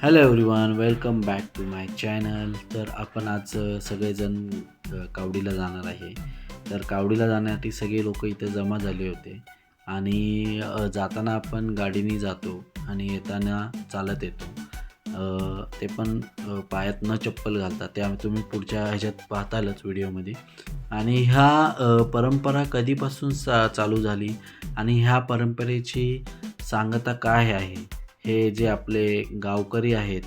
Hello everyone, welcome back to my channel. तर आपण आज सगळेजण कावडीला जाणार आहे. तर कावडीला जाण्यासाठी सगळे लोक इथे जमा झाले होते आणि जाताना आपण गाडीने जातो आणि येताना चालत येतो. ते पण पायात न चप्पल घालता. त्या तुम्ही पुढच्या ह्याच्यात पाहतालच व्हिडिओमध्ये. आणि ह्या परंपरा कधीपासून चालू झाली आणि ह्या परंपरेची सांगता काय आहे, हे जे आपले गावकरी आहेत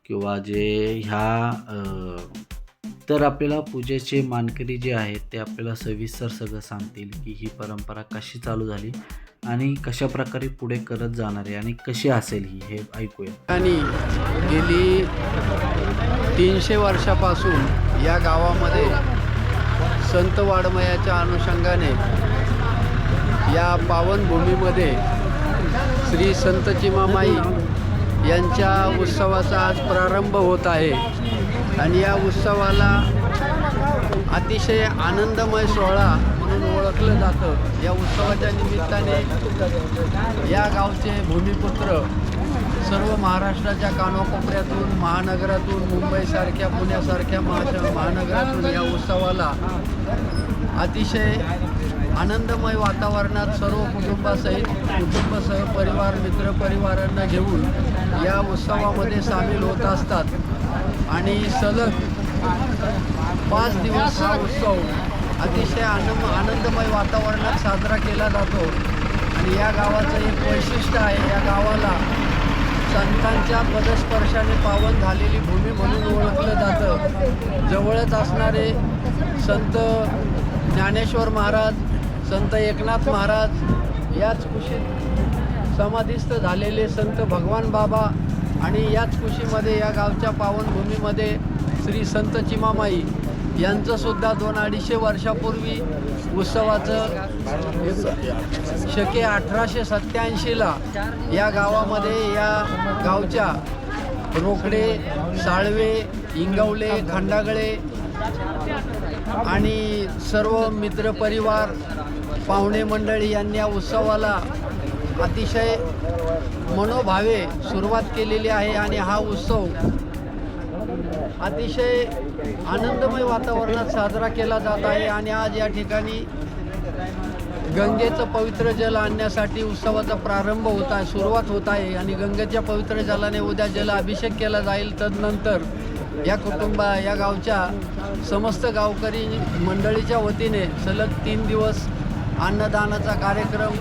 किंवा जे तर आपल्याला पूजेचे मानकरी जे आहेत ते आपल्याला सविस्तर सगळं सांगतील की ही परंपरा कशी चालू झाली आणि कशा प्रकारे पुढे करत जाणार आहे आणि कशी असेल ही, हे ऐकूया. आणि गेली 300 वर्षापासून या गावामध्ये संत वाङ्मयाच्या अनुषंगाने या पावनभूमीमध्ये श्री संत चिमामाई यांच्या उत्सवाचा आज प्रारंभ होत आहे. आणि या उत्सवाला अतिशय आनंदमय सोहळा म्हणून ओळखलं जातं. या उत्सवाच्या निमित्ताने या गावचे भूमिपुत्र सर्व महाराष्ट्राच्या कानाकोपऱ्यातून, महानगरातून, मुंबईसारख्या, पुण्यासारख्या महानगरातून या उत्सवाला अतिशय आनंदमय वातावरणात सर्व कुटुंबासहित परिवार, मित्रपरिवारांना घेऊन या उत्सवामध्ये सामील होत असतात. आणि सलग 5 दिवस हा उत्सव अतिशय आनंदमय वातावरणात साजरा केला जातो. आणि या गावाचं एक वैशिष्ट्य आहे, या गावाला संतांच्या पदस्पर्शाने पावन झालेली भूमी म्हणून ओळखलं जातं. जवळच असणारे संत ज्ञानेश्वर महाराज, संत एकनाथ महाराज, याच कुशीत समाधिस्थ झालेले संत भगवान बाबा आणि याच कुशीमध्ये या गावच्या पावनभूमीमध्ये श्री संत चिमामाई यांचंसुद्धा 200-250 वर्षापूर्वी उत्सवाचं शके 1887ला या गावामध्ये, या गावच्या रोकडे, साळवे, इंगवले, खंडागळे आणि सर्व मित्रपरिवार, पाहुणे मंडळी यांनी या उत्सवाला अतिशय मनोभावे सुरुवात केलेली आहे. आणि हा उत्सव अतिशय आनंदमय वातावरणात साजरा केला जात आहे. आणि आज या ठिकाणी गंगेचं पवित्र जल आणण्यासाठी उत्सवाचा प्रारंभ होत आहे, सुरुवात होत आहे. आणि गंगेच्या पवित्र जलाने उद्या जल अभिषेक केला जाईल. तदनंतर या गावच्या समस्त गावकरी मंडळीच्या वतीने सलग 3 दिवस अन्नदानाचा कार्यक्रम,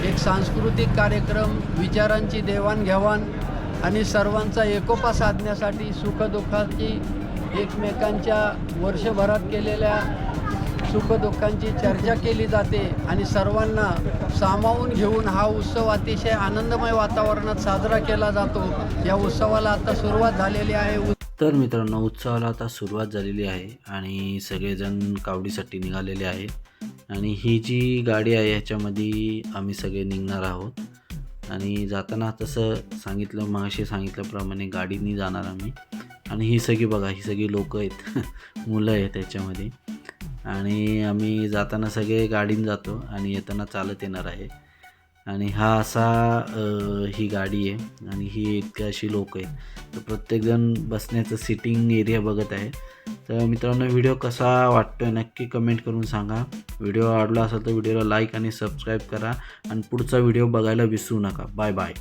एक सांस्कृतिक कार्यक्रम, विचारांची देवाणघेवाण आणि सर्वांचा एकोपा साधण्यासाठी सुखदुःखाची, एकमेकांच्या वर्षभरात केलेल्या सुखदुःखांची चर्चा केली जाते. आणि सर्वांना सामावून घेऊन हा उत्सव अतिशय आनंदमय वातावरणात साजरा केला जातो. या उत्सवाला आता सुरुवात झालेली आहे. तर मित्रांनो, उत्सवाला आता सुरुवात झालेली आहे आणि सगळेजण कावडीसाठी निघालेले आहेत. आणि ही जी गाडी आहे ह्याच्यामध्ये आम्ही सगळे निघणार आहोत. आणि जाताना तसं मगाशी सांगितल्याप्रमाणे गाडीने जाणार आम्ही. आणि ही सगळी बघा, ही सगळी लोकं आहेत मुलं आहेत त्याच्यामध्ये. आणि आम्ही जाताना सगळे गाडीने जातो आणि येताना चालत येणार आहे. आणि ही गाडी आहे आणि ही इतकी अशी लोक आहेत. तर प्रत्येकजण बसण्याचं सिटिंग एरिया बघत आहे. तर मित्रांनो, व्हिडिओ कसा वाटतोय नक्की कमेंट करून सांगा. व्हिडिओ आवडला असेल तर व्हिडिओला लाईक आणि सबस्क्राईब करा आणि पुढचा व्हिडिओ बघायला विसरू नका. Bye bye.